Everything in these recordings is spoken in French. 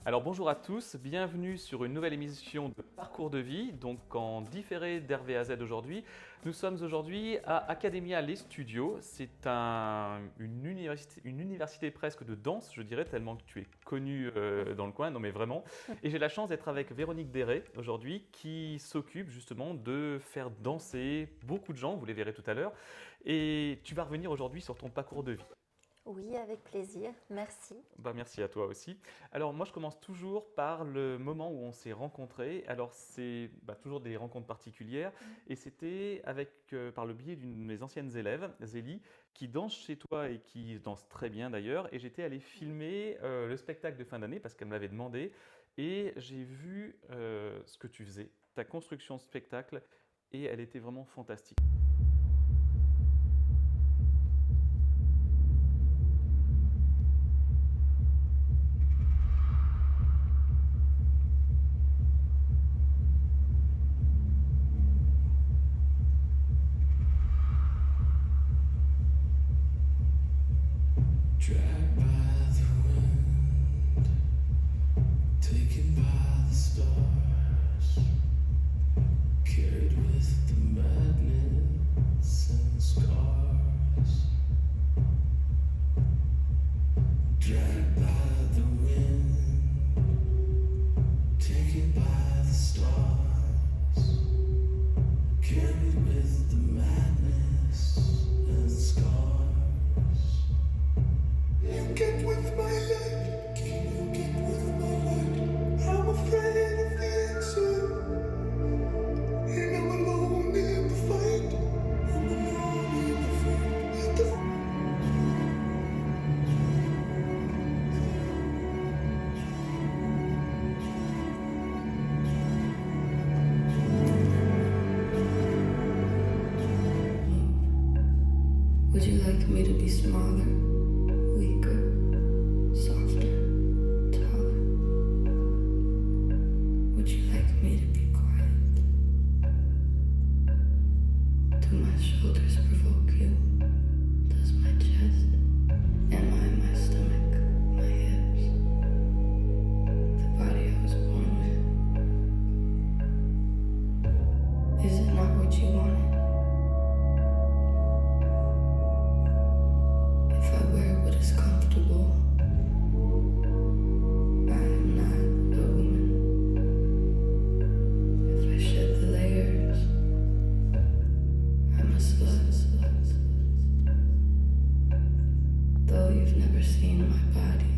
Alors bonjour à tous, bienvenue sur une nouvelle émission de Parcours de vie, donc en différé d'Hervé à Z aujourd'hui. Nous sommes aujourd'hui à Academia Les Studios, c'est une université presque de danse, je dirais, tellement que tu es connu dans le coin, non mais vraiment. Et j'ai la chance d'être avec Véronique Déret aujourd'hui, qui s'occupe justement de faire danser beaucoup de gens, vous les verrez tout à l'heure. Et tu vas revenir aujourd'hui sur ton parcours de vie. Oui, avec plaisir. Merci. Merci à toi aussi. Alors moi je commence toujours par le moment où on s'est rencontrés. Alors c'est toujours des rencontres particulières et c'était par le biais d'une de mes anciennes élèves, Zélie, qui danse chez toi et qui danse très bien d'ailleurs. Et j'étais allé filmer le spectacle de fin d'année parce qu'elle me l'avait demandé et j'ai vu ce que tu faisais, ta construction de spectacle et elle était vraiment fantastique. Dragged by the wind, taken by the stars, carried with the madness and scars. Dragged by the wind, taken by the stars, carried with the madness and scars. You get with my light, can you get with my light? I'm afraid of the answer, and I'm alone in the fight. I'm alone in the fight. Would you like me to be smaller, weaker, softer, taller? Would you like me to be quiet? Do my shoulders provoke you? Does my chest? Am I my stomach? My hips? The body I was born with? Is it not what you wanted? If I wear what is comfortable, I am not a woman. If I shed the layers, I'm a slut. Though you've never seen my body,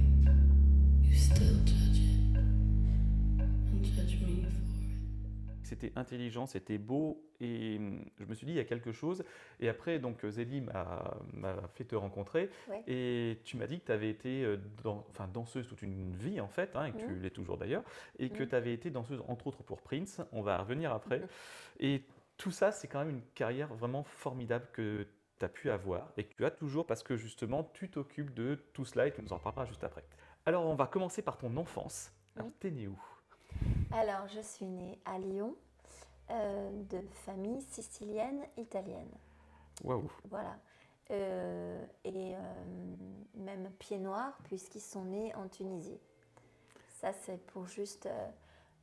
you still judge it and judge me for it. C'était intelligent, c'était beau et je me suis dit il y a quelque chose. Et après, donc Zélie m'a fait te rencontrer Ouais. et tu m'as dit que tu avais été danseuse toute une vie en fait, hein, et que tu l'es toujours d'ailleurs, et que tu avais été danseuse entre autres pour Prince, on va revenir après. Et tout ça, c'est quand même une carrière vraiment formidable que tu as pu avoir et que tu as toujours parce que justement tu t'occupes de tout cela et tu nous en parleras juste après. Alors on va commencer par ton enfance. Alors Oui. t'es né où? Alors, je suis née à Lyon, de famille sicilienne italienne. Waouh! Voilà. Et même pieds noirs, puisqu'ils sont nés en Tunisie. Ça, c'est pour juste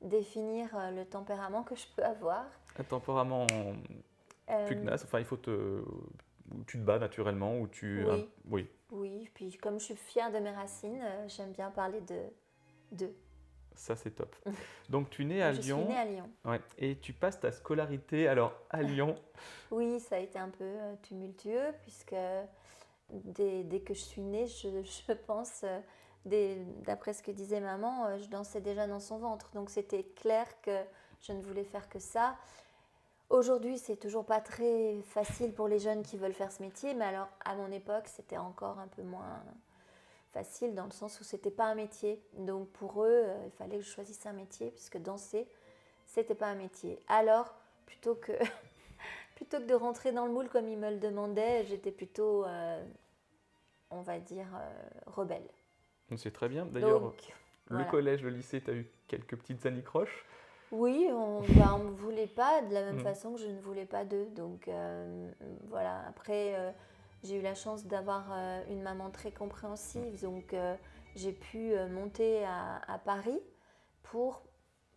définir le tempérament que je peux avoir. Un tempérament Euh, pugnace, enfin il faut où tu te bats naturellement, où tu... Oui. oui, oui, puis comme je suis fière de mes racines, j'aime bien parler d'eux. ça c'est top. Donc tu es né à Je suis Lyon, née à Lyon. ouais, et tu passes ta scolarité alors à Lyon. Oui, ça a été un peu tumultueux, puisque dès que je suis née, je pense, d'après ce que disait maman, je dansais déjà dans son ventre. Donc c'était clair que je ne voulais faire que ça. Aujourd'hui, c'est toujours pas très facile pour les jeunes qui veulent faire ce métier, mais alors à mon époque, c'était encore un peu moins facile dans le sens où c'était pas un métier. Donc pour eux, il fallait que je choisisse un métier, puisque danser, c'était pas un métier. Alors, plutôt que de rentrer dans le moule comme ils me le demandaient, j'étais plutôt, on va dire, rebelle. C'est très bien. D'ailleurs, Donc, le voilà. collège, le lycée, tu as eu quelques petites anicroches. Oui, on ne me voulait pas de la même Mhm. façon que je ne voulais pas d'eux. Donc voilà, après j'ai eu la chance d'avoir une maman très compréhensive. Donc j'ai pu monter à Paris pour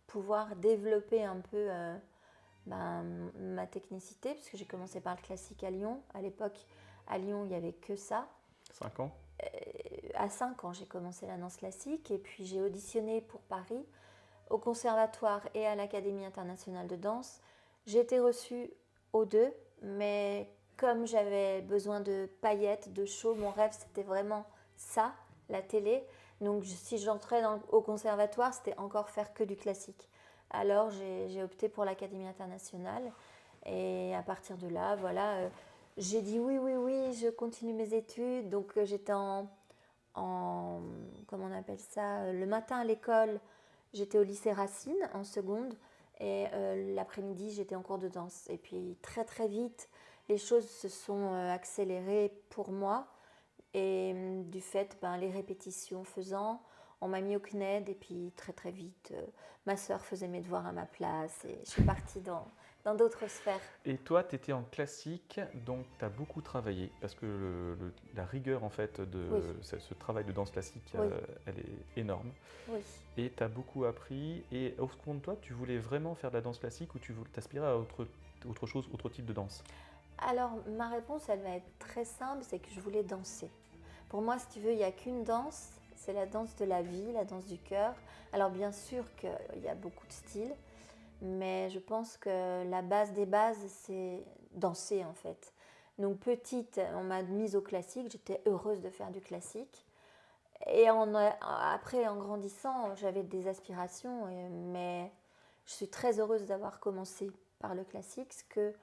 pouvoir développer un peu ma technicité, puisque j'ai commencé par le classique à Lyon. À l'époque, à Lyon, il n'y avait que ça. 5 ans? À 5 ans, j'ai commencé la danse classique et puis j'ai auditionné pour Paris au conservatoire et à l'Académie internationale de danse. J'ai été reçue aux deux, mais comme j'avais besoin de paillettes, de show, mon rêve c'était vraiment ça, la télé. Donc si j'entrais au conservatoire, c'était encore faire que du classique. Alors j'ai opté pour l'Académie internationale et à partir de là, voilà, j'ai dit oui, je continue mes études. Donc j'étais comment on appelle ça, le matin à l'école, j'étais au lycée Racine en seconde et l'après-midi j'étais en cours de danse. Et puis très très vite, les choses se sont accélérées pour moi et du fait, les répétitions faisant, on m'a mis au CNED et puis très très vite, ma sœur faisait mes devoirs à ma place et je suis partie dans d'autres sphères. Et toi, tu étais en classique, donc tu as beaucoup travaillé, parce que la rigueur en fait de Oui. ce travail de danse classique, Oui. elle est énorme. Oui. Et tu as beaucoup appris. Et au fond de toi, tu voulais vraiment faire de la danse classique ou tu t'aspirais à autre chose, autre type de danse? Alors ma réponse, elle va être très simple, c'est que je voulais danser. Pour moi, si tu veux, il n'y a qu'une danse, c'est la danse de la vie, la danse du cœur. Alors bien sûr qu'il y a beaucoup de styles, mais je pense que la base des bases, c'est danser en fait. Donc petite, on m'a mise au classique, j'étais heureuse de faire du classique. Et après, en grandissant, j'avais des aspirations, mais je suis très heureuse d'avoir commencé par le classique, ce que,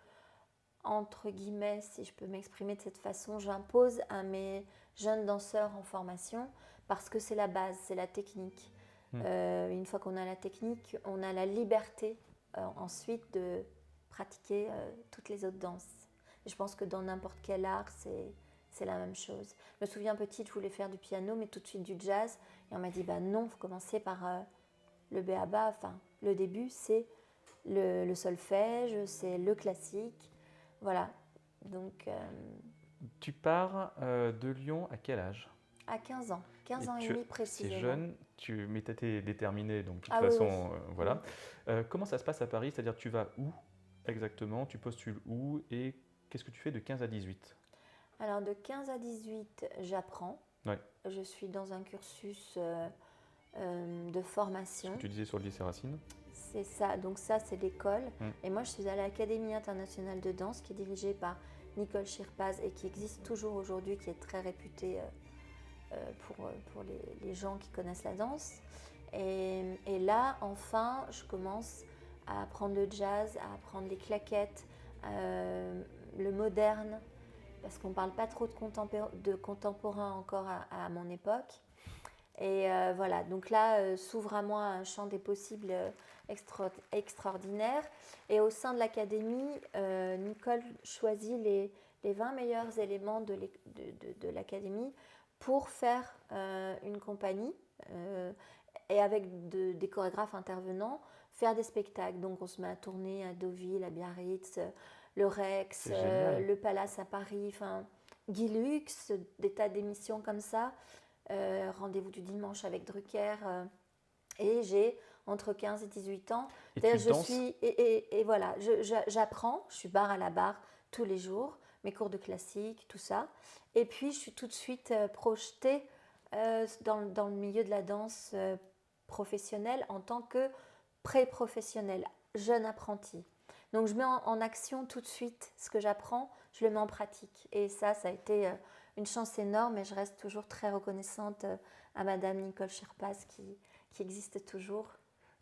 entre guillemets, si je peux m'exprimer de cette façon, j'impose à mes jeunes danseurs en formation, parce que c'est la base, c'est la technique. Une fois qu'on a la technique, on a la liberté ensuite de pratiquer toutes les autres danses. Et je pense que dans n'importe quel art, c'est la même chose. Je me souviens petite, je voulais faire du piano, mais tout de suite du jazz. Et on m'a dit, non, il faut commencer par le b.a.-ba. Enfin, le début, c'est le solfège, c'est le classique. Voilà. Donc, Tu pars de Lyon à quel âge? à 15 ans. 15 ans et tu, demi précisément. C'est jeune, mais tu étais déterminée, donc de toute Ah oui, façon, oui. voilà. Comment ça se passe à Paris? C'est-à-dire, tu vas où exactement? Tu postules où? Et qu'est-ce que tu fais de 15 à 18? Alors, de 15 à 18, j'apprends. Ouais. Je suis dans un cursus de formation. Ce que tu disais sur le lycée Racine. C'est ça, donc ça c'est l'école. Mm. Et moi je suis à l'Académie internationale de danse qui est dirigée par Nicole Schirpaz et qui existe toujours aujourd'hui, qui est très réputée pour les gens qui connaissent la danse. Et là, enfin, je commence à apprendre le jazz, à apprendre les claquettes, le moderne, parce qu'on ne parle pas trop de contemporain encore à mon époque. Et voilà, donc là s'ouvre à moi un champ des possibles extraordinaire. Et au sein de l'académie, Nicole choisit les 20 meilleurs éléments de l'académie pour faire une compagnie et avec des chorégraphes intervenants, faire des spectacles. Donc on se met à tourner à Deauville, à Biarritz, le Rex, le Palace à Paris, enfin Guy Lux, des tas d'émissions comme ça. Rendez-vous du dimanche avec Drucker. Et j'ai entre 15 et 18 ans. Et D'ailleurs, tu danses et voilà, j'apprends, je suis barre à la barre tous les jours, mes cours de classique, tout ça. Et puis, je suis tout de suite projetée dans le milieu de la danse professionnelle en tant que pré-professionnelle, jeune apprentie. Donc, je mets en action tout de suite ce que j'apprends, je le mets en pratique. Et ça a été une chance énorme et je reste toujours très reconnaissante à Madame Nicole Schirpaz qui existe toujours.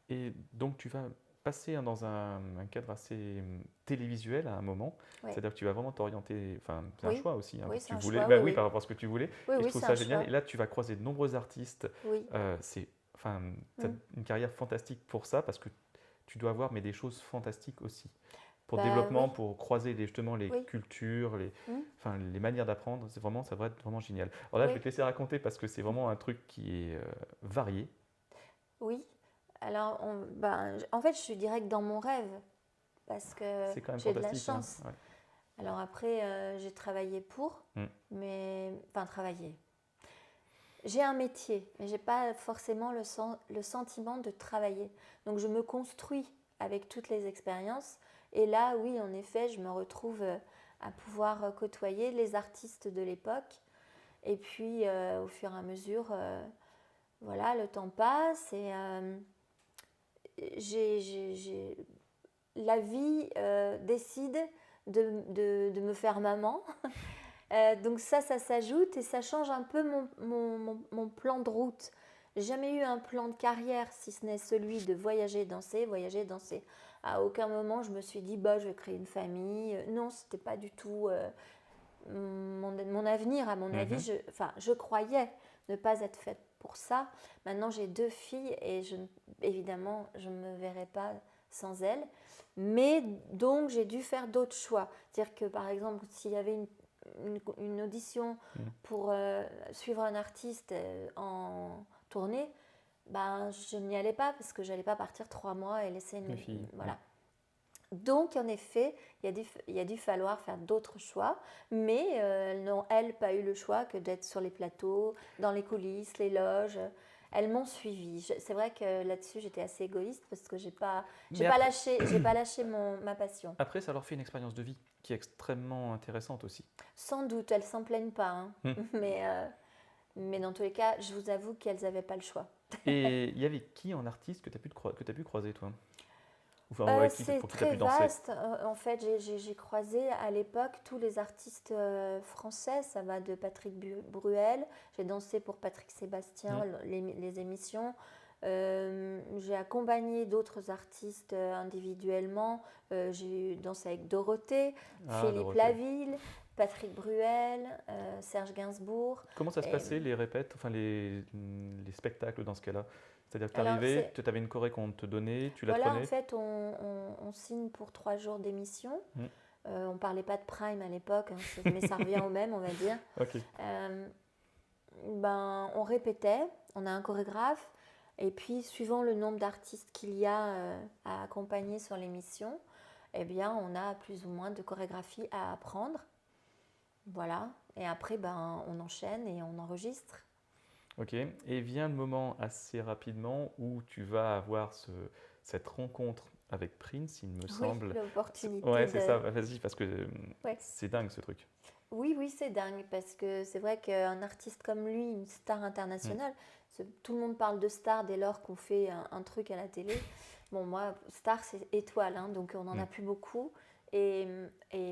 Et donc tu vas passer dans un cadre assez télévisuel à un moment, Oui. c'est-à-dire que tu vas vraiment t'orienter, enfin c'est un Oui. choix aussi, Oui, parce que c'est un tu voulais, choix, bah oui, oui, oui. par rapport à ce que tu voulais, Oui, et je oui, trouve c'est ça un génial, choix. et là tu vas croiser de nombreux artistes, Oui. t'as une carrière fantastique pour ça, parce que tu dois avoir des choses fantastiques aussi, pour le développement, oui. pour croiser justement les Oui. cultures, les manières d'apprendre, ça va être vraiment génial. Alors là Oui. je vais te laisser raconter parce que c'est vraiment un truc qui est varié. Oui. Alors, en fait, je suis direct dans mon rêve parce que C'est quand même j'ai de la fantastique, hein. chance. Ouais. Alors après, j'ai travaillé pour, mais... Enfin, travaillé. j'ai un métier, mais j'ai pas forcément le sentiment de travailler. Donc je me construis avec toutes les expériences. Et là, oui, en effet, je me retrouve à pouvoir côtoyer les artistes de l'époque. Et puis, au fur et à mesure, voilà, le temps passe et la vie décide de me faire maman. Donc ça s'ajoute et ça change un peu mon plan de route. J'ai jamais eu un plan de carrière, si ce n'est celui de voyager, danser, voyager, danser. À aucun moment, je me suis dit, bah, je vais créer une famille. Non, ce n'était pas du tout mon avenir, à mon avis. Je croyais ne pas être faite pour ça. Maintenant, j'ai 2 filles et évidemment, je ne me verrai pas sans elles. Mais donc, j'ai dû faire d'autres choix. C'est-à-dire que, par exemple, s'il y avait une audition pour suivre un artiste en tournée, ben, je n'y allais pas parce que je n'allais pas partir 3 mois et laisser Une fille. Voilà. Donc, en effet, il a dû falloir faire d'autres choix, mais elles n'ont, pas eu le choix que d'être sur les plateaux, dans les coulisses, les loges. Elles m'ont suivie. C'est vrai que là-dessus, j'étais assez égoïste parce que j'ai pas lâché ma passion. Après, ça leur fait une expérience de vie qui est extrêmement intéressante aussi. Sans doute, elles s'en plaignent pas, hein. Mais dans tous les cas, je vous avoue qu'elles n'avaient pas le choix. Et il y avait qui en artiste que tu as pu croiser, toi? Enfin, c'est pour qui tu as très pu danser? vaste. En fait, j'ai croisé à l'époque tous les artistes français. Ça va de Patrick Bruel. J'ai dansé pour Patrick Sébastien, les émissions. J'ai accompagné d'autres artistes individuellement. J'ai dansé avec Dorothée, Philippe Dorothée. Laville, Patrick Bruel, Serge Gainsbourg. Comment ça se passait, les répètes, enfin les spectacles dans ce cas-là? C'est-à-dire que tu Alors, arrivais, tu avais une choré qu'on te donnait, tu Voilà, l'apprenais? en fait, on signe pour 3 jours d'émission. On ne parlait pas de prime à l'époque, hein, mais ça revient au même, on va dire. Ok. On répétait, on a un chorégraphe, et puis suivant le nombre d'artistes qu'il y a à accompagner sur l'émission, eh bien, on a plus ou moins de chorégraphie à apprendre. Voilà, et après, on enchaîne et on enregistre. Ok, et vient le moment assez rapidement où tu vas avoir cette rencontre avec Prince, il me semble. Oui, l'opportunité. Ouais, c'est ça, vas-y, parce que Ouais. c'est dingue ce truc. Oui, c'est dingue, parce que c'est vrai qu'un artiste comme lui, une star internationale, tout le monde parle de star dès lors qu'on fait un truc à la télé. Bon, moi, star, c'est étoile, hein, donc on n'en a plus beaucoup. Et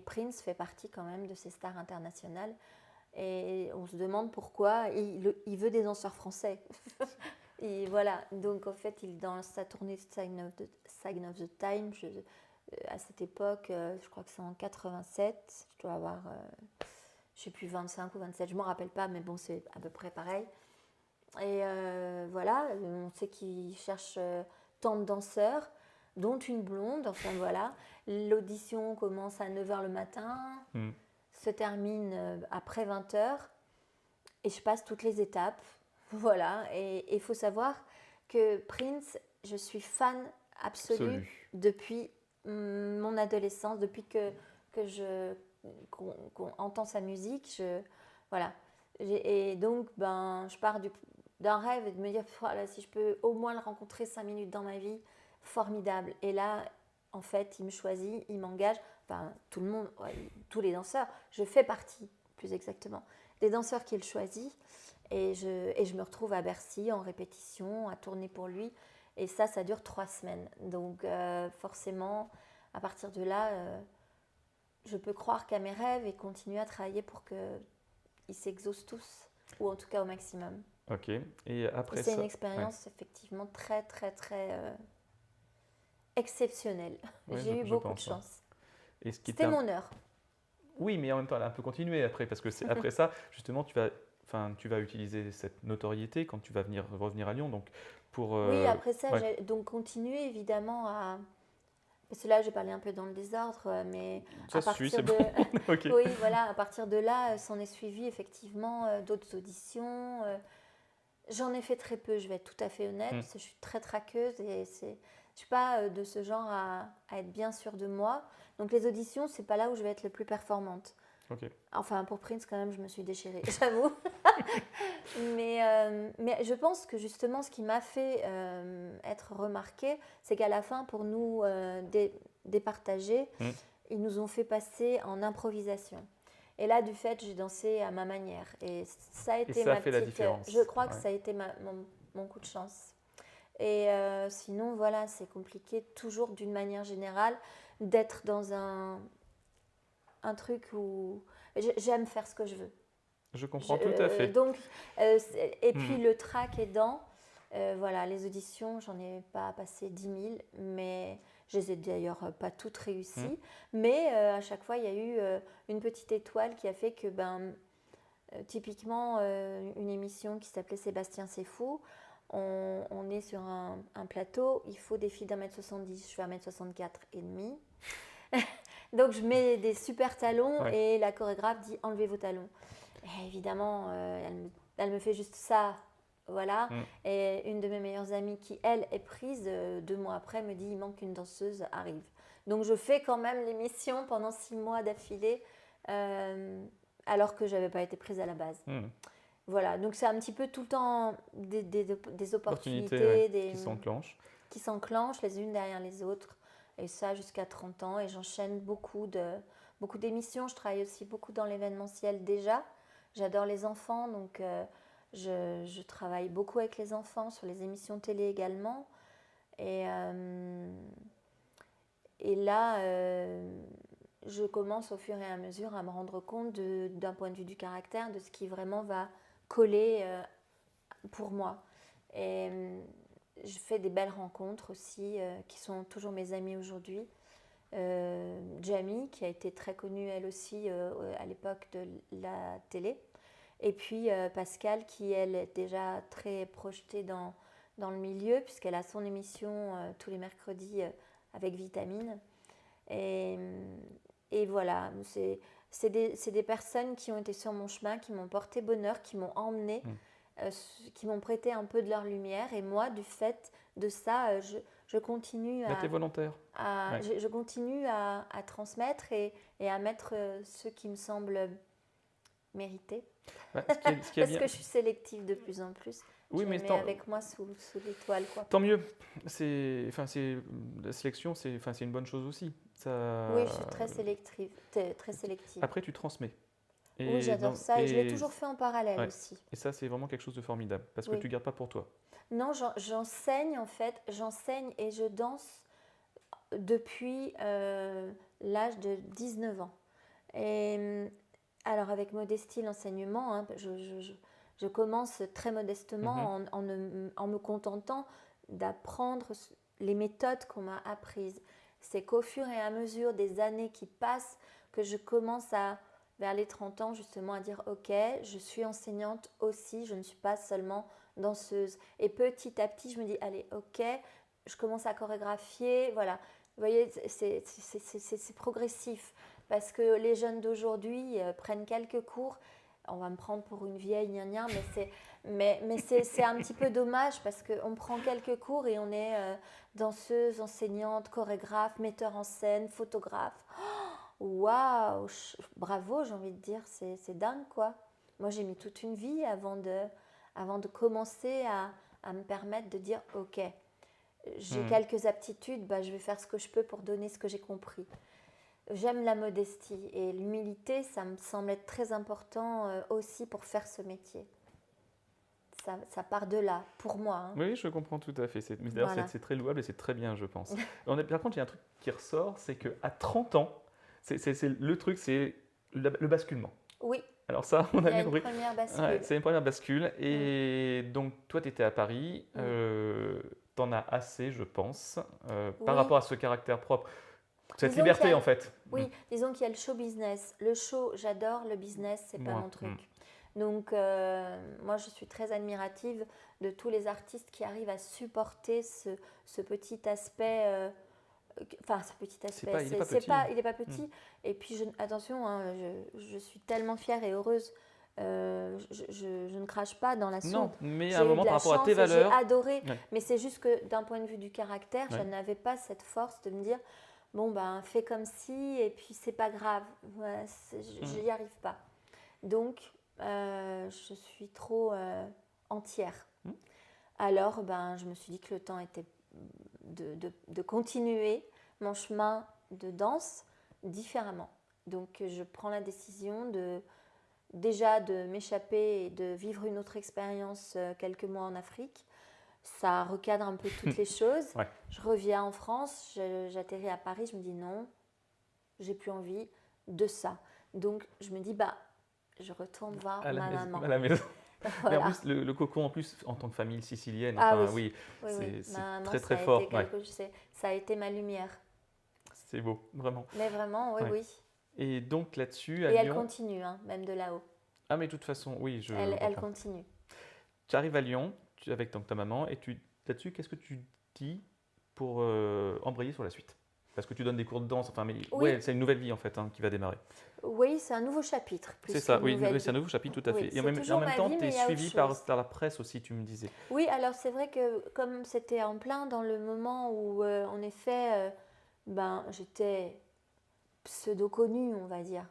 Prince fait partie quand même de ces stars internationales. Et on se demande pourquoi il veut des danseurs français. Et voilà, donc en fait, dans sa tournée Sign of the Time, à cette époque, je crois que c'est en 87, je dois avoir, je sais plus, 25 ou 27, je ne m'en rappelle pas, mais bon, c'est à peu près pareil. Et voilà, on sait qu'il cherche tant de danseurs, dont une blonde, enfin voilà. L'audition commence à 9h le matin. Se termine après 20h et je passe toutes les étapes. Voilà, et il faut savoir que Prince, je suis fan absolue depuis mon adolescence, depuis qu'on entend sa musique. Voilà. Et donc, je pars d'un rêve et de me dire, voilà, si je peux au moins le rencontrer 5 minutes dans ma vie, formidable. Et là, en fait, il me choisit, il m'engage. Enfin, tout le monde, tous les danseurs, je fais partie, plus exactement, des danseurs qu'il choisit. Et je me retrouve à Bercy en répétition, à tourner pour lui. Et ça dure 3 semaines. Donc, forcément, à partir de là, je peux croire qu'à mes rêves et continuer à travailler pour qu'ils s'exaucent tous, ou en tout cas au maximum. Ok, et après c'est une expérience effectivement très, très, très exceptionnelle. J'ai eu beaucoup de chance. C'était mon heure. Oui, mais en même temps, elle a un peu continué après, parce que après ça, justement, tu vas utiliser cette notoriété quand tu vas revenir à Lyon. Donc oui, après ça, j'ai donc continué évidemment à... Parce que là, j'ai parlé un peu dans le désordre, mais ça à partir c'est bon. Okay. Oui, voilà, à partir de là, s'en est suivi effectivement d'autres auditions. J'en ai fait très peu, je vais être tout à fait honnête, parce que je suis très traqueuse et je ne suis pas de ce genre à être bien sûre de moi. Donc les auditions, c'est pas là où je vais être le plus performante. Okay. Enfin, pour Prince, quand même, je me suis déchirée, j'avoue. Mais je pense que justement, ce qui m'a fait être remarquée, c'est qu'à la fin, pour nous départager, ils nous ont fait passer en improvisation. Et là, du fait, j'ai dansé à ma manière. Et ça a été ça a ma fait la petite. différence. Je crois que Ouais. ça a été mon coup de chance. Et sinon, voilà, c'est compliqué toujours d'une manière générale d'être dans un truc où j'aime faire ce que je veux. Je comprends tout à fait. Donc, et puis le track aidant, voilà, les auditions, j'en ai pas passé 10 000, mais je les ai d'ailleurs pas toutes réussies. Mais à chaque fois, il y a eu une petite étoile qui a fait que, typiquement, une émission qui s'appelait Sébastien c'est fou, on est sur un plateau, il faut des filles d'1m70, je fais 1m64 et demi. Donc je mets des super talons et la chorégraphe dit enlevez vos talons. Et évidemment, elle me fait juste ça, voilà. Et une de mes meilleures amies qui, elle, est prise, 2 mois après, me dit il manque une danseuse, arrive. Donc je fais quand même l'émission pendant 6 mois d'affilée, alors que je n'avais pas été prise à la base. Voilà, donc c'est un petit peu tout le temps des opportunités qui s'enclenchent les unes derrière les autres. Et ça jusqu'à 30 ans. Et j'enchaîne beaucoup d'émissions. Je travaille aussi beaucoup dans l'événementiel déjà. J'adore les enfants, donc je travaille beaucoup avec les enfants sur les émissions télé également. Et là, je commence au fur et à mesure à me rendre compte d'un point de vue du caractère, de ce qui vraiment va coller pour moi. Et je fais des belles rencontres aussi, qui sont toujours mes amies aujourd'hui. Jamie, qui a été très connue elle aussi à l'époque de la télé. Et puis Pascal, qui elle est déjà très projetée dans le milieu, puisqu'elle a son émission tous les mercredis avec Vitamine. Et voilà, c'est des personnes qui ont été sur mon chemin, qui m'ont porté bonheur, qui m'ont emmenée, qui m'ont prêté un peu de leur lumière. Et moi, du fait de ça, je continue t'es volontaire. Je continue à transmettre et à mettre ceux qui me semblent mérités. Parce que je suis sélective de plus en plus. Oui, je mais mets avec moi sous l'étoile, quoi. Tant mieux. La sélection, c'est une bonne chose aussi. Ça... Oui, je suis très sélective. Après, tu transmets. Oui, j'adore ça. Et je l'ai toujours fait en parallèle aussi. Et ça, c'est vraiment quelque chose de formidable. Parce que tu ne gardes pas pour toi. Non, j'enseigne en fait. J'enseigne et je danse depuis l'âge de 19 ans. Et alors, avec modestie, l'enseignement, hein, je commence très modestement en me contentant d'apprendre les méthodes qu'on m'a apprises. C'est qu'au fur et à mesure des années qui passent que je commence vers les 30 ans, justement, à dire « Ok, je suis enseignante aussi, je ne suis pas seulement danseuse. » Et petit à petit, je me dis « Allez, ok, je commence à chorégraphier. » Voilà, vous voyez, c'est progressif. Parce que les jeunes d'aujourd'hui prennent quelques cours. On va me prendre pour une vieille, mais c'est un petit peu dommage parce qu'on prend quelques cours et on est danseuse, enseignante, chorégraphe, metteur en scène, photographe. Waouh, bravo, j'ai envie de dire, c'est dingue quoi. Moi j'ai mis toute une vie avant de commencer à me permettre de dire ok, j'ai quelques aptitudes, je vais faire ce que je peux pour donner ce que j'ai compris. J'aime la modestie et l'humilité, ça me semble être très important aussi pour faire ce métier. Ça part de là, pour moi. Hein. Oui, je comprends tout à fait. D'ailleurs, c'est très louable et c'est très bien, je pense. Par contre, il y a un truc qui ressort, c'est qu'à 30 ans, le truc, c'est le basculement. Oui. Alors ça, on a bien compris. C'est une première bascule. Ouais, c'est une première bascule. Et donc, toi, tu étais à Paris. T'en as assez, je pense, par rapport à ce caractère propre. Cette liberté, en fait. Oui, disons qu'il y a le show business. Le show, j'adore. Le business, c'est pas mon truc. Donc, moi, je suis très admirative de tous les artistes qui arrivent à supporter ce petit aspect. Enfin, ce petit aspect. Il n'est pas petit. Et puis, attention, hein, je suis tellement fière et heureuse. Je ne crache pas dans la soupe. Non, mais à un moment, par rapport à tes valeurs. J'ai adoré. Ouais. Mais c'est juste que d'un point de vue du caractère, je n'avais pas cette force de me dire bon, fais comme si, et puis c'est pas grave. Ouais, je n'y arrive pas. Donc, je suis trop entière. Hmm. Alors, je me suis dit que le temps était de continuer mon chemin de danse différemment. Donc, je prends la décision déjà de m'échapper et de vivre une autre expérience quelques mois en Afrique. Ça recadre un peu toutes les choses. Ouais. Je reviens en France, j'atterris à Paris, je me dis non, j'ai plus envie de ça. Donc, je me dis, je retourne voir ma maman. À la maison. Mais en Voilà. plus, le cocon, en plus, en tant que famille sicilienne, Ah enfin, oui. oui, Oui. c'est Ma maman, très ça très a fort. été Ouais. ça a été ma lumière. C'est beau, vraiment. Mais vraiment, oui, Ouais. oui. Et donc là-dessus, à Et elle Lyon. continue, hein, même de là-haut. Ah, mais de toute façon, oui, Elle reviens. continue. Tu arrives à Lyon avec donc, ta maman, et là-dessus, qu'est-ce que tu dis pour embrayer sur la suite? Parce que tu donnes des cours de danse, enfin, mais Oui. ouais, c'est une nouvelle vie en fait qui va démarrer. Oui, c'est un nouveau chapitre. plus C'est ça, qu'une oui, nouvelle c'est un vie. nouveau chapitre, tout à Oui, fait. Et c'est en même toujours ma temps, vie, tu mais es il y a autre suivi chose. par la presse aussi, tu me disais. Oui, alors c'est vrai que comme c'était en plein dans le moment où, en effet, j'étais pseudo-connue, on va dire.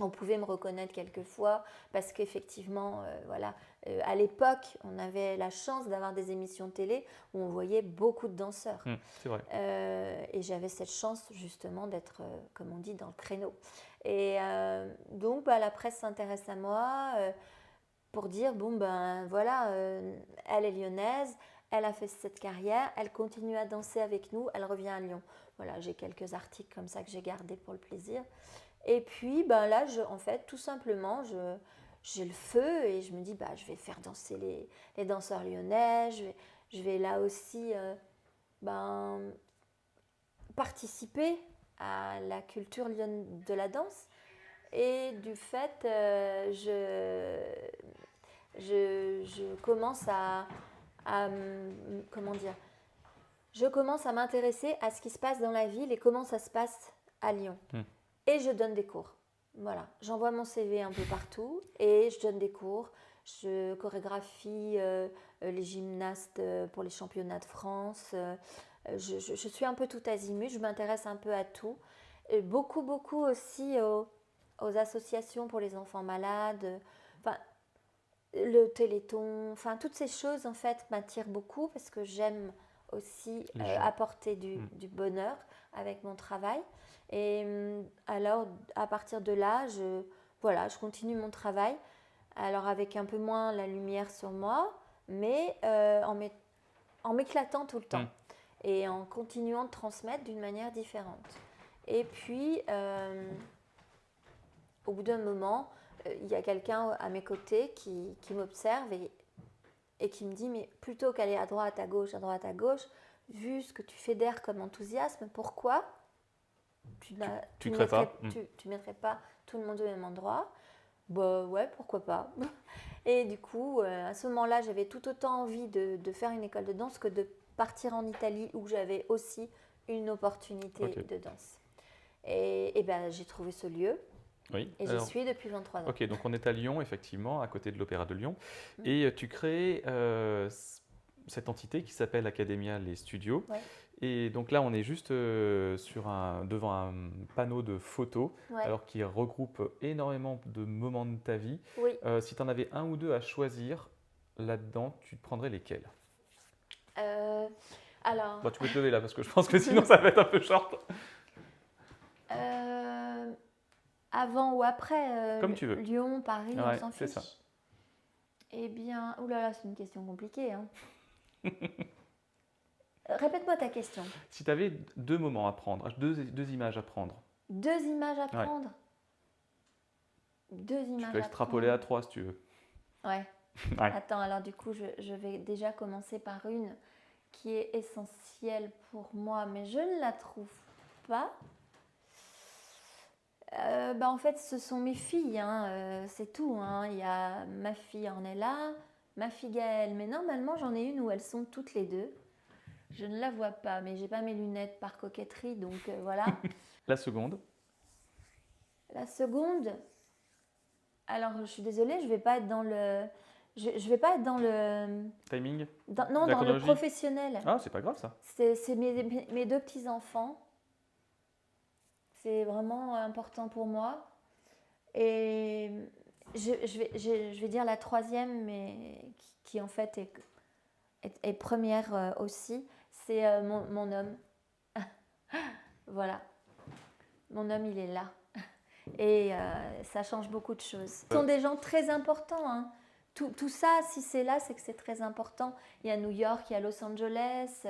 On pouvait me reconnaître quelquefois parce qu'effectivement, à l'époque, on avait la chance d'avoir des émissions de télé où on voyait beaucoup de danseurs. C'est vrai. Et j'avais cette chance justement d'être, comme on dit, dans le créneau. Et donc, la presse s'intéresse à moi pour dire, elle est lyonnaise, elle a fait cette carrière, elle continue à danser avec nous, elle revient à Lyon. Voilà, j'ai quelques articles comme ça que j'ai gardés pour le plaisir. Et puis, là, en fait, tout simplement, j'ai le feu et je me dis, je vais faire danser les danseurs lyonnais, je vais là aussi participer à la culture lyonnaise de la danse. Et du fait, je commence je commence à m'intéresser à ce qui se passe dans la ville et comment ça se passe à Lyon. Et je donne des cours. Voilà, j'envoie mon CV un peu partout et je donne des cours. Je chorégraphie les gymnastes pour les championnats de France. Je suis un peu tout azimut, je m'intéresse un peu à tout. Et beaucoup aussi aux associations pour les enfants malades. Enfin, le Téléthon, enfin toutes ces choses en fait m'attirent beaucoup parce que j'aime aussi apporter du bonheur avec mon travail. Et alors à partir de là, je continue mon travail. Alors avec un peu moins la lumière sur moi, mais en m'éclatant tout le temps et en continuant de transmettre d'une manière différente. Et puis au bout d'un moment, il y a quelqu'un à mes côtés qui m'observe et qui me dit, mais plutôt qu'aller à droite, à gauche, vu ce que tu fais d'air comme enthousiasme, pourquoi tu ne mettrais pas tout le monde au même endroit? Ouais, pourquoi pas. Et du coup, à ce moment-là, j'avais tout autant envie de faire une école de danse que de partir en Italie où j'avais aussi une opportunité de danse. Et j'ai trouvé ce lieu. Oui. Et j'y suis depuis 23 ans. Ok, donc on est à Lyon, effectivement, à côté de l'Opéra de Lyon. Et tu crées cette entité qui s'appelle Academia Les Studios. Ouais. Et donc là, on est juste devant un panneau de photos, alors qui regroupe énormément de moments de ta vie. Oui. Si tu en avais un ou deux à choisir là-dedans, tu te prendrais lesquels? Alors... tu peux te lever là, parce que je pense que sinon ça va être un peu short. Avant ou après Comme tu veux. Lyon, Paris, on s'en fiche. C'est ça. Eh bien, oulala, c'est une question compliquée. Hein. Répète-moi ta question. Si tu avais deux moments à prendre, deux images à prendre. Deux images à prendre? Deux images à prendre. Tu peux extrapoler à 3 si tu veux. Ouais. Attends, alors du coup, je vais déjà commencer par une qui est essentielle pour moi, mais je ne la trouve pas. En fait, ce sont mes filles, c'est tout. Il y a ma fille Ornella, ma fille Gaëlle, mais normalement j'en ai une où elles sont toutes les deux. Je ne la vois pas, mais j'ai pas mes lunettes par coquetterie, donc voilà. La seconde? La seconde, alors je suis désolée, je vais pas être dans le, je vais pas être dans le timing. Dans le professionnel. Ah, c'est pas grave ça. C'est mes deux petits enfants. C'est vraiment important pour moi. Et je vais dire la troisième, mais qui en fait est première aussi, c'est mon homme. Voilà, mon homme, il est là. Et ça change beaucoup de choses. Ce sont des gens très importants, hein. Tout ça, si c'est là, c'est que c'est très important. Il y a New York, il y a Los Angeles,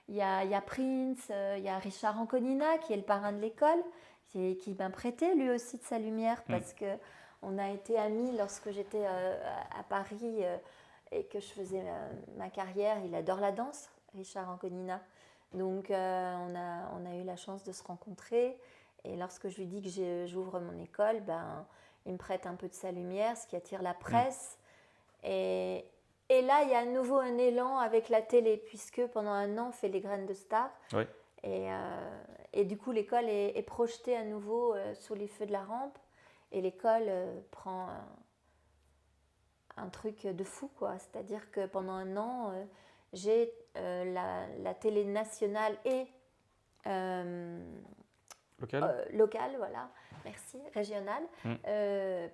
il y a Prince, il y a Richard Anconina, qui est le parrain de l'école, qui m'a prêté lui aussi de sa lumière, parce qu'on a été amis lorsque j'étais à Paris et que je faisais ma carrière. Il adore la danse, Richard Anconina. Donc on a eu la chance de se rencontrer. Et lorsque je lui dis que j'ouvre mon école, il me prête un peu de sa lumière, ce qui attire la presse. Et là, il y a à nouveau un élan avec la télé, puisque pendant un an, on fait les graines de stars. Oui. Et du coup, l'école est projetée à nouveau sous les feux de la rampe. Et l'école prend un truc de fou, quoi. C'est-à-dire que pendant un an, j'ai la télé nationale et locale, voilà, merci, régionale,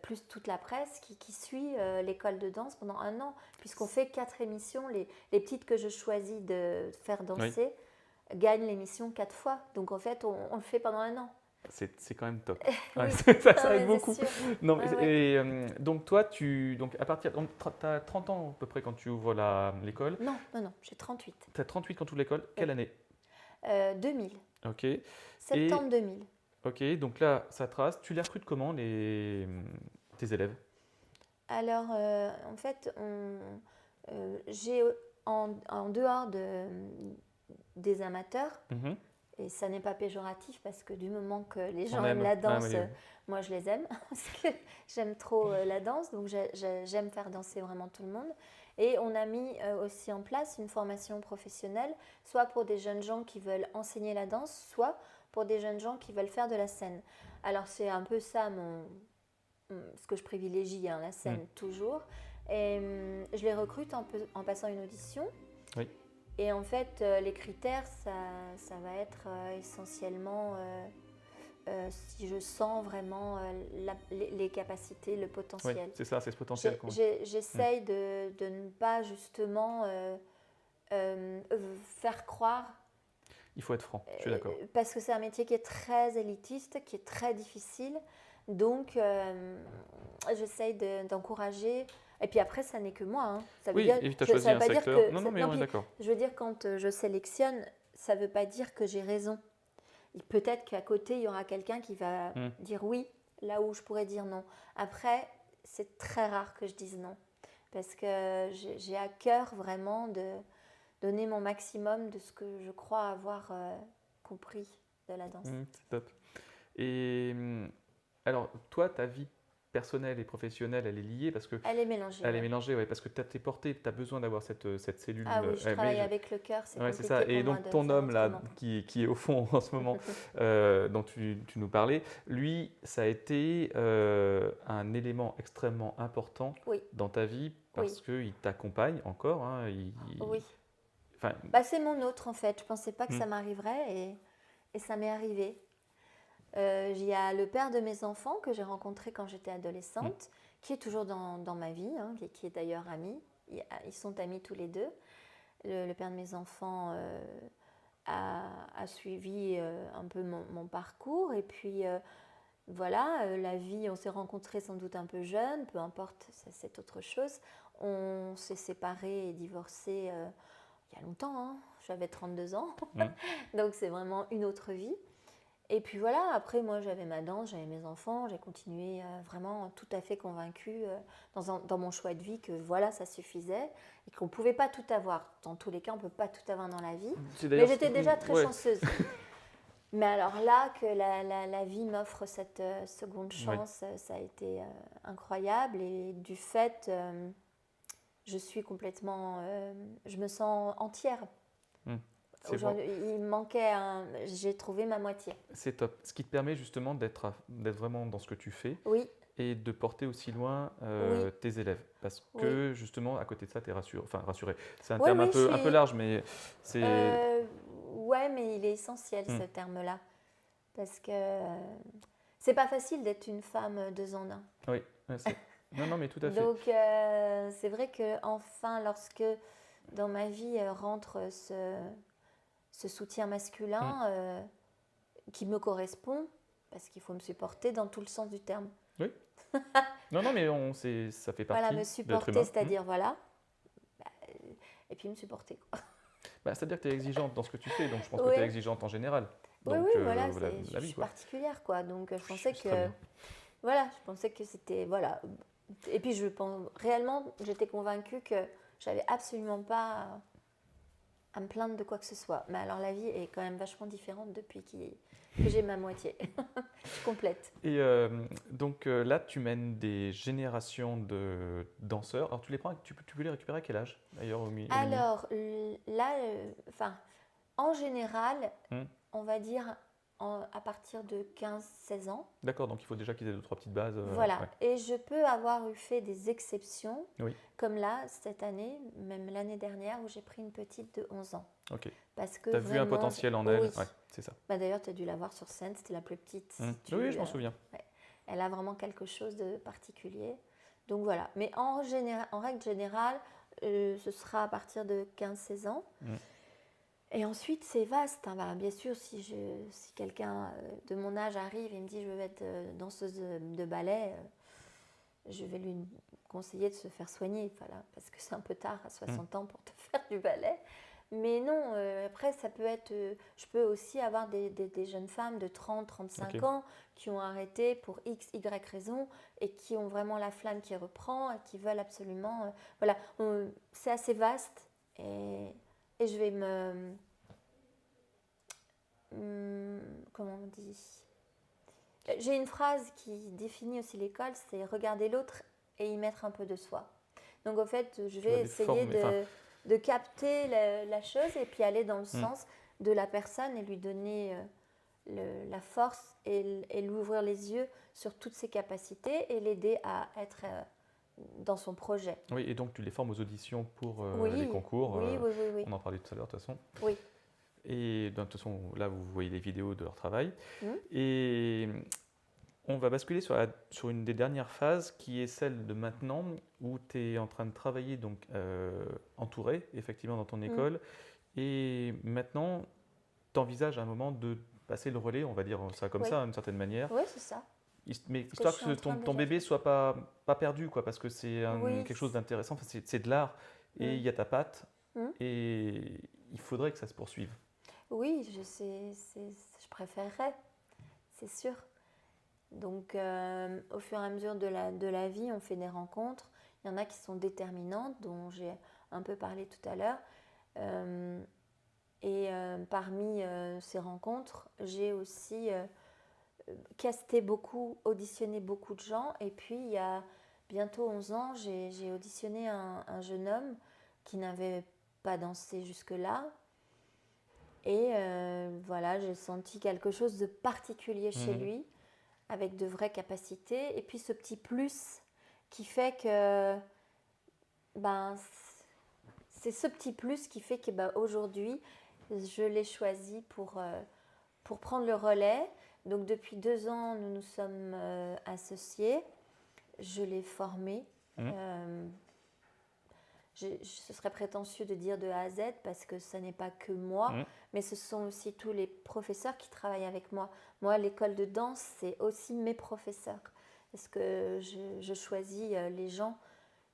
plus toute la presse qui suit l'école de danse pendant un an, puisqu'on fait 4 émissions. Les petites que je choisis de faire danser gagnent l'émission 4 fois. Donc en fait, on le fait pendant un an. C'est quand même top. Oui. Ça aide beaucoup. Sûr. Non, et donc toi, donc à partir, tu as 30 ans à peu près quand tu ouvres l'école. Non, j'ai 38. Tu as 38 quand tu ouvres l'école. Quelle année? 2000. Ok. Septembre 2000. Ok, donc là, ça trace. Tu les recrutes comment, tes élèves? Alors, en fait, j'ai en dehors des amateurs, et ça n'est pas péjoratif parce que du moment que les gens aiment la danse, moi je les aime parce que j'aime trop la danse, donc j'aime faire danser vraiment tout le monde. Et on a mis aussi en place une formation professionnelle, soit pour des jeunes gens qui veulent enseigner la danse, soit pour des jeunes gens qui veulent faire de la scène. Alors c'est un peu ça ce que je privilégie, hein, la scène toujours. Et je les recrute en passant une audition. Oui. Et en fait, les critères, ça va être essentiellement si je sens vraiment les capacités, le potentiel. Oui, c'est ça, c'est ce potentiel. J'essaye de ne pas justement faire croire. Il faut être franc, je suis d'accord. Parce que c'est un métier qui est très élitiste, qui est très difficile. Donc, j'essaye d'encourager. Et puis après, ça n'est que moi. Hein. Ça veut dire, et tu as choisi un secteur. Non, mais on est d'accord. Je veux dire, quand je sélectionne, ça ne veut pas dire que j'ai raison. Peut-être qu'à côté, il y aura quelqu'un qui va dire oui, là où je pourrais dire non. Après, c'est très rare que je dise non. Parce que j'ai à cœur vraiment de donner mon maximum de ce que je crois avoir compris de la danse. C'est top. Et alors, toi, ta vie personnelle et professionnelle, elle est liée parce que… Elle est mélangée. Elle est mélangée, oui, parce que tu es porté, tu as besoin d'avoir cette cellule… Ah oui, je travaille avec le cœur, c'est compliqué ça. Et pour donc, moi ton homme, là, autrement. qui est au fond en ce moment, dont tu nous parlais, lui, ça a été un élément extrêmement important dans ta vie parce qu'il t'accompagne encore. Hein, oui. Enfin, c'est mon autre, en fait. Je ne pensais pas que ça m'arriverait et ça m'est arrivé. Il y a le père de mes enfants que j'ai rencontré quand j'étais adolescente, qui est toujours dans ma vie, hein, qui est d'ailleurs ami. Ils sont amis tous les deux. Le père de mes enfants a suivi un peu mon parcours. Et puis, voilà, la vie, on s'est rencontrés sans doute un peu jeunes, peu importe, c'est autre chose. On s'est séparés et divorcés il y a longtemps, hein. J'avais 32 ans. Donc, c'est vraiment une autre vie. Et puis voilà, après moi j'avais ma danse, j'avais mes enfants, j'ai continué vraiment tout à fait convaincue dans mon choix de vie que voilà, ça suffisait et qu'on ne pouvait pas tout avoir. Dans tous les cas, on ne peut pas tout avoir dans la vie. Mais j'étais déjà très chanceuse. Mais alors là, que la vie m'offre cette seconde chance, ça a été incroyable. Et du fait, je suis complètement… je me sens entière. Aujourd'hui, il me manquait j'ai trouvé ma moitié. C'est top. Ce qui te permet justement d'être vraiment dans ce que tu fais et de porter aussi loin tes élèves. Parce que justement, à côté de ça, tu es rassuré. C'est un terme un peu large, mais c'est… ouais, mais il est essentiel ce terme-là. Parce que c'est pas facile d'être une femme 2 en 1. Oui, Non, non, mais tout à fait. Donc, c'est vrai que enfin, lorsque dans ma vie rentre ce soutien masculin qui me correspond, parce qu'il faut me supporter dans tout le sens du terme. Oui. Non, non, mais ça fait Voilà, partie me d'être supporter, humain. c'est-à-dire voilà, et puis me supporter, quoi. Bah, c'est-à-dire que tu es exigeante dans ce que tu fais, donc je pense que Oui. tu es exigeante en général. Oui, Donc, oui, voilà, la je vie, suis quoi. particulière, quoi. Donc, je pensais C'est très que, bien. voilà, je pensais que c'était, voilà. Et puis, je pense, réellement, j'étais convaincue que j'avais absolument pas à me plaindre de quoi que ce soit. Mais alors, la vie est quand même vachement différente depuis que j'ai ma moitié complète. Et donc là, tu mènes des générations de danseurs. Alors, tu peux les récupérer à quel âge, d'ailleurs, au milieu? Alors, là, enfin, en général, Hmm. on va dire à partir de 15-16 ans. D'accord, donc il faut déjà qu'ils aient 2, 3 petites bases. Voilà, Ouais. et je peux avoir eu fait des exceptions, Oui, comme là, cette année, même l'année dernière, où j'ai pris une petite de 11 ans. ok. Parce que Tu as vu un vraiment, potentiel en elle? oui. Ouais, c'est ça. Bah, d'ailleurs, tu as dû la voir sur scène, c'était la plus petite. Hmm. Si tu, Oui, je m'en souviens. ouais. Elle a vraiment quelque chose de particulier. Donc voilà, mais en règle générale, ce sera à partir de 15-16 ans. Hmm. Et ensuite, c'est vaste, hein. Bah, bien sûr, si quelqu'un de mon âge arrive et me dit je veux être danseuse de ballet, je vais lui conseiller de se faire soigner, voilà, parce que c'est un peu tard à 60 ans pour te faire du ballet. Mais non, après, ça peut être. Je peux aussi avoir des jeunes femmes de 30-35 Ok. ans qui ont arrêté pour X, Y raison et qui ont vraiment la flamme qui reprend et qui veulent absolument. Voilà, c'est assez vaste et je vais comment on dit? J'ai une phrase qui définit aussi l'école, c'est regarder l'autre et y mettre un peu de soi. Donc, au fait, je vais vas essayer déformer, enfin, de capter la chose et puis aller dans le sens de la personne et lui donner la force et lui ouvrir les yeux sur toutes ses capacités et l'aider à être dans son projet. oui, et donc tu les formes aux auditions pour Oui, les concours. oui, oui, oui, oui. On en parlait tout à l'heure, de toute façon. Oui. Et de toute façon, là, vous voyez les vidéos de leur travail. Mhm. Et on va basculer sur une des dernières phases qui est celle de maintenant où tu es en train de travailler, donc entouré, effectivement, dans ton école. Et maintenant, tu envisages à un moment de passer le relais, on va dire ça comme Oui. ça, d'une certaine manière. Oui, c'est ça. Mais que histoire je que suis en train ton déjà bébé de soit pas perdu, quoi, parce que c'est Oui. quelque chose d'intéressant, enfin, c'est de l'art, et il y a ta patte, et il faudrait que ça se poursuive. Oui, je préférerais, c'est sûr. Donc, au fur et à mesure de la vie, on fait des rencontres. Il y en a qui sont déterminantes, dont j'ai un peu parlé tout à l'heure. Parmi ces rencontres, j'ai aussi casté beaucoup, auditionné beaucoup de gens. Et puis, il y a bientôt 11 ans, j'ai auditionné un jeune homme qui n'avait pas dansé jusque-là. Et voilà, j'ai senti quelque chose de particulier chez lui, avec de vraies capacités. Et puis ce petit plus qui fait que, ben, c'est ce petit plus qui fait que aujourd'hui, je l'ai choisi pour prendre le relais. Donc depuis 2 ans, nous nous sommes associés. Je l'ai formé. Ce serait prétentieux de dire de A à Z parce que ce n'est pas que moi, mais ce sont aussi tous les professeurs qui travaillent avec moi. Moi, l'école de danse, c'est aussi mes professeurs. Parce que je choisis les gens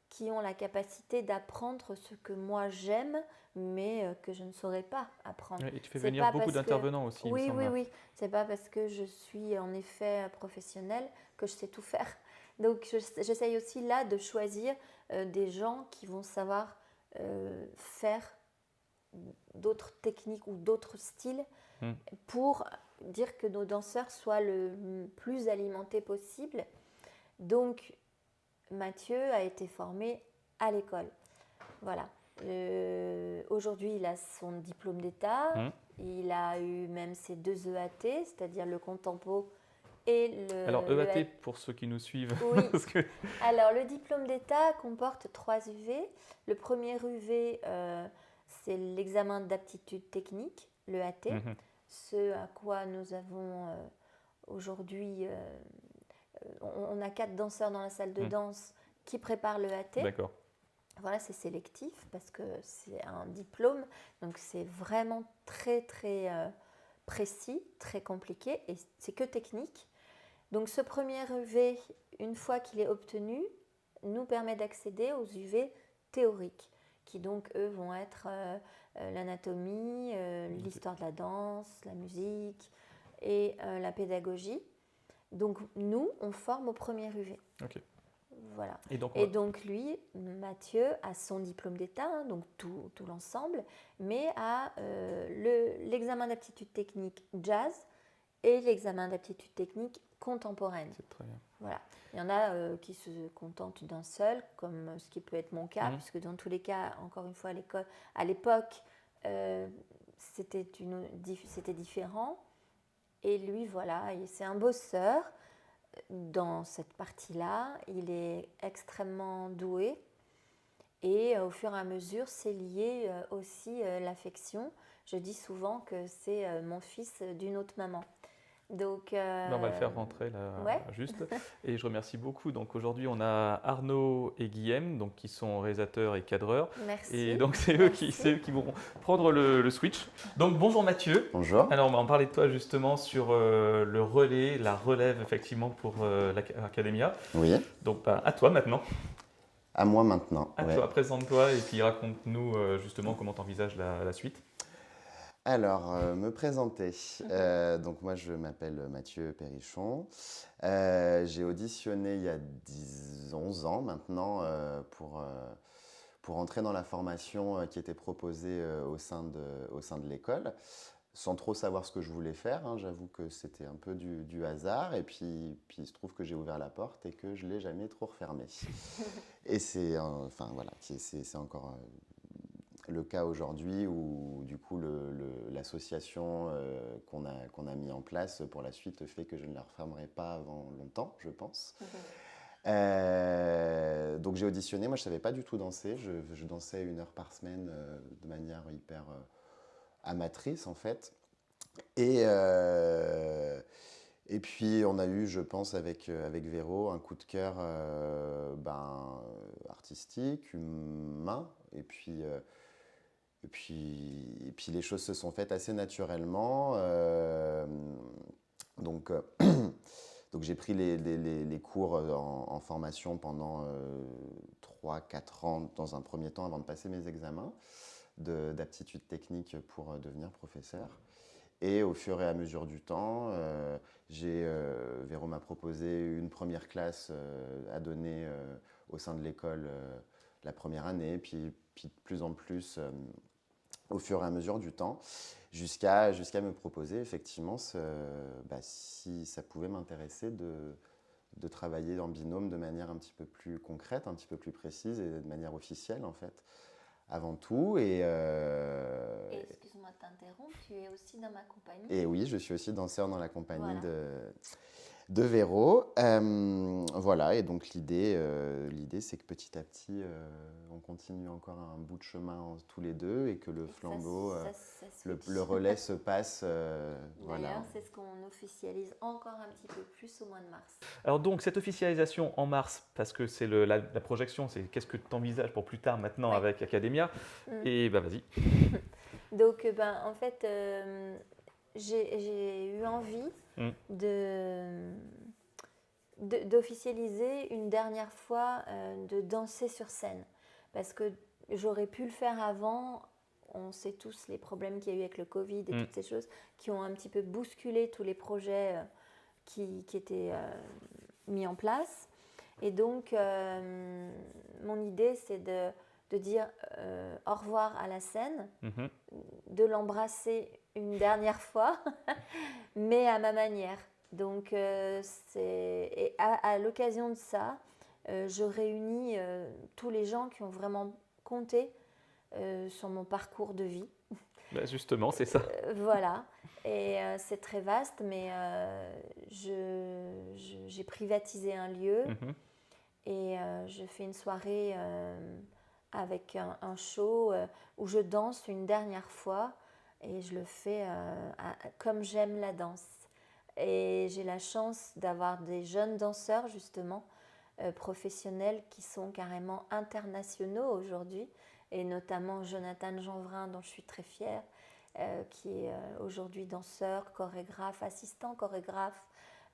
qui ont la capacité d'apprendre ce que moi j'aime, mais que je ne saurais pas apprendre. Et tu fais C'est venir pas beaucoup parce que- d'intervenants aussi, il me Oui, semble. oui, oui. C'est pas parce que je suis en effet professionnelle que je sais tout faire. Donc j'essaye aussi là de choisir des gens qui vont savoir faire d'autres techniques ou d'autres styles pour dire que nos danseurs soient le plus alimentés possible. Donc Mathieu a été formé à l'école. Voilà. Aujourd'hui, il a son diplôme d'État. Il a eu même ses 2 EAT, c'est-à-dire le contempo et le... Alors, EAT, pour ceux qui nous suivent. Oui. Parce que... Alors, le diplôme d'État comporte 3 UV. Le premier UV, c'est l'examen d'aptitude technique, l'EAT. Ce à quoi nous avons aujourd'hui... on a 4 danseurs dans la salle de danse qui préparent le AT. D'accord. Voilà, c'est sélectif parce que c'est un diplôme, donc c'est vraiment très très précis, très compliqué et c'est que technique. Donc ce premier UV, une fois qu'il est obtenu, nous permet d'accéder aux UV théoriques, qui donc eux vont être l'anatomie, l'histoire de la danse, la musique et la pédagogie. Donc nous, on forme au premier UV. Ok. Voilà. Et donc lui, Mathieu, a son diplôme d'État, hein, donc tout l'ensemble, mais a l'examen d'aptitude technique jazz et l'examen d'aptitude technique contemporaine. c'est très bien. Voilà. Il y en a qui se contentent d'un seul, comme ce qui peut être mon cas, puisque dans tous les cas, encore une fois, à l'époque, c'était différent. Et lui, voilà, c'est un bosseur. Dans cette partie-là, il est extrêmement doué et au fur et à mesure, c'est lié aussi l'affection. Je dis souvent que c'est mon fils d'une autre maman. Donc, On va le faire rentrer là, ouais. juste. Et je remercie beaucoup. Donc aujourd'hui, on a Arnaud et Guillaume, donc qui sont réalisateurs et cadreurs. Merci. Et donc c'est eux qui vont prendre le switch. Donc bonjour Mathieu. Bonjour. Alors on va en parler de toi justement sur le relais, la relève effectivement pour l'Academia. Oui, Donc à toi maintenant. à moi maintenant. À ouais. toi, présente-toi et puis raconte-nous justement comment tu envisages la suite. Alors, me présenter. Donc moi, je m'appelle Mathieu Perrichon. J'ai auditionné il y a 11 ans maintenant pour entrer dans la formation qui était proposée au sein de l'école, sans trop savoir ce que je voulais faire, hein. J'avoue que c'était un peu du hasard. Et puis il se trouve que j'ai ouvert la porte et que je ne l'ai jamais trop refermée. Et c'est encore le cas aujourd'hui où du coup l'association qu'on a mis en place pour la suite fait que je ne la refermerai pas avant longtemps, je pense. Donc j'ai auditionné, moi je ne savais pas du tout danser, je dansais 1 heure par semaine de manière hyper amatrice en fait. Et puis on a eu, je pense, avec Véro, un coup de cœur artistique, humain, et puis les choses se sont faites assez naturellement. Donc j'ai pris les cours en formation pendant 3-4 ans dans un premier temps avant de passer mes examens d'aptitude technique pour devenir professeur. Et au fur et à mesure du temps, Véro m'a proposé une première classe à donner au sein de l'école la première année, puis de plus en plus au fur et à mesure du temps, jusqu'à me proposer effectivement si ça pouvait m'intéresser de travailler en binôme de manière un petit peu plus concrète, un petit peu plus précise et de manière officielle en fait, avant tout. Et excuse-moi de t'interrompre, tu es aussi dans ma compagnie. Et oui, je suis aussi danseur dans la compagnie Voilà. de Véro. Voilà, et donc l'idée c'est que petit à petit, on continue encore un bout de chemin tous les deux et que le flambeau, le relais se passe. Voilà. D'ailleurs, c'est ce qu'on officialise encore un petit peu plus au mois de mars. Alors donc cette officialisation en mars, parce que c'est la projection, c'est qu'est-ce que tu envisages pour plus tard maintenant avec Academia. Et vas-y. Donc en fait, j'ai eu envie d'officialiser une dernière fois de danser sur scène. Parce que j'aurais pu le faire avant. On sait tous les problèmes qu'il y a eu avec le Covid et toutes ces choses qui ont un petit peu bousculé tous les projets qui étaient mis en place. Et donc, mon idée, c'est de dire au revoir à la scène, de l'embrasser une dernière fois, mais à ma manière. Donc, à l'occasion de ça, je réunis tous les gens qui ont vraiment compté sur mon parcours de vie. Justement, c'est ça. Voilà. Et c'est très vaste, mais j'ai privatisé un lieu et je fais une soirée avec un show où je danse une dernière fois et je le fais comme j'aime la danse. Et j'ai la chance d'avoir des jeunes danseurs justement professionnels qui sont carrément internationaux aujourd'hui, et notamment Jonathan Jeanvrin, dont je suis très fière, qui est aujourd'hui danseur, chorégraphe, assistant chorégraphe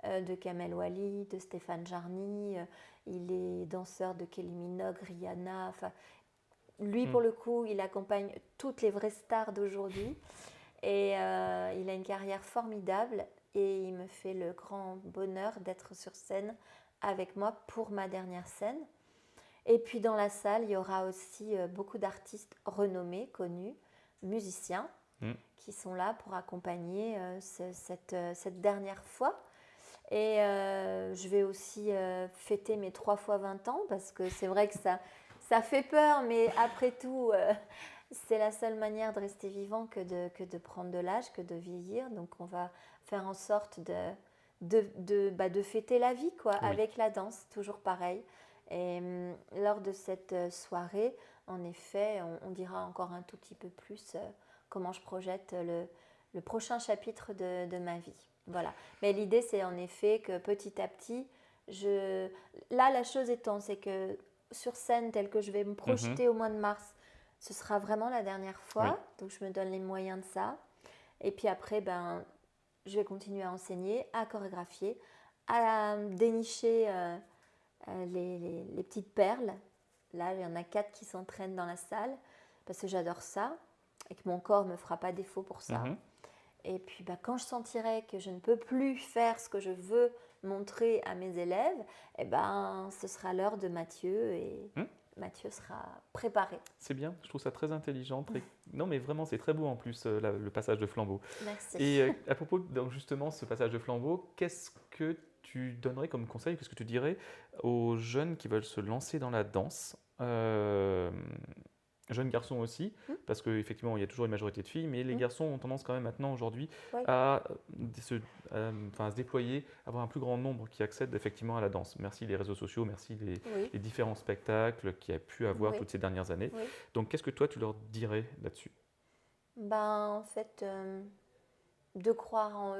de Kamel Wally, de Stéphane Jarny, il est danseur de Kylie Minogue, Rihanna, enfin, lui pour le coup il accompagne toutes les vraies stars d'aujourd'hui et il a une carrière formidable et il me fait le grand bonheur d'être sur scène avec moi pour ma dernière scène. Et puis dans la salle il y aura aussi beaucoup d'artistes renommés, connus, musiciens qui sont là pour accompagner cette dernière fois. Et je vais aussi fêter mes 3 fois 20 ans parce que c'est vrai que ça fait peur, mais après tout, c'est la seule manière de rester vivant que de prendre de l'âge, que de vieillir. Donc on va faire en sorte de fêter la vie, quoi, avec la danse, toujours pareil. Et lors de cette soirée, en effet, on dira encore un tout petit peu plus comment je projette le prochain chapitre de ma vie. Voilà. Mais l'idée, c'est en effet que petit à petit, là, la chose étant, c'est que sur scène, telle que je vais me projeter au mois de mars, ce sera vraiment la dernière fois. Donc, je me donne les moyens de ça. Et puis après, je vais continuer à enseigner, à chorégraphier, à dénicher les petites perles. Là, il y en a 4 qui s'entraînent dans la salle parce que j'adore ça et que mon corps ne me fera pas défaut pour ça. Et puis quand je sentirai que je ne peux plus faire ce que je veux montrer à mes élèves, ce sera l'heure de Mathieu et Mathieu sera préparé. C'est bien, je trouve ça très intelligent. Non mais vraiment c'est très beau en plus le passage de flambeau. Merci. Et à propos de justement ce passage de flambeau, qu'est-ce que tu donnerais comme conseil, qu'est-ce que tu dirais aux jeunes qui veulent se lancer dans la danse jeunes garçons aussi, parce qu'effectivement, il y a toujours une majorité de filles, mais les garçons ont tendance quand même maintenant, aujourd'hui, à se déployer, avoir un plus grand nombre qui accèdent effectivement à la danse. Merci les réseaux sociaux, merci les différents spectacles qu'il y a pu avoir toutes ces dernières années. Donc, qu'est-ce que toi, tu leur dirais là-dessus ? En fait, de croire en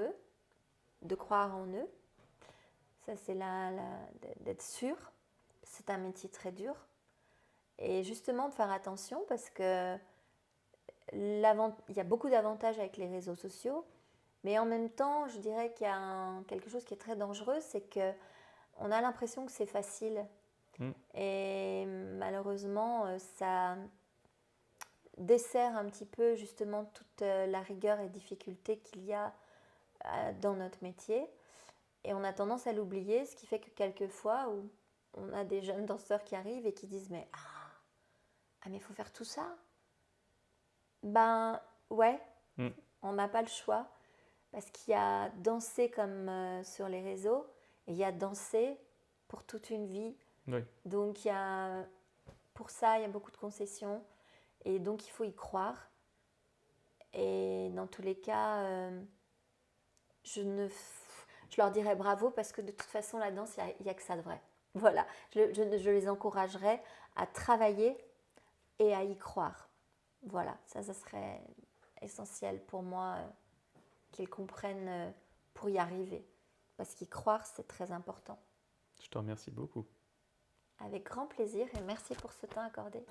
eux, ça c'est d'être sûr, c'est un métier très dur. Et justement de faire attention parce que il y a beaucoup d'avantages avec les réseaux sociaux, mais en même temps, je dirais qu'il y a quelque chose qui est très dangereux, c'est qu'on a l'impression que c'est facile. Et malheureusement, ça dessert un petit peu justement toute la rigueur et difficulté qu'il y a dans notre métier. Et on a tendance à l'oublier, ce qui fait que quelquefois, on a des jeunes danseurs qui arrivent et qui disent « mais mais il faut faire tout ça ?» On n'a pas le choix parce qu'il y a danser comme sur les réseaux et il y a danser pour toute une vie. Donc pour ça, il y a beaucoup de concessions et donc il faut y croire. Et dans tous les cas, je leur dirais bravo parce que de toute façon, la danse, il n'y a que ça de vrai. Voilà, je les encouragerais à travailler et à y croire. Voilà, ça serait essentiel pour moi qu'ils comprennent pour y arriver. Parce qu'y croire, c'est très important. Je te remercie beaucoup. Avec grand plaisir et merci pour ce temps accordé.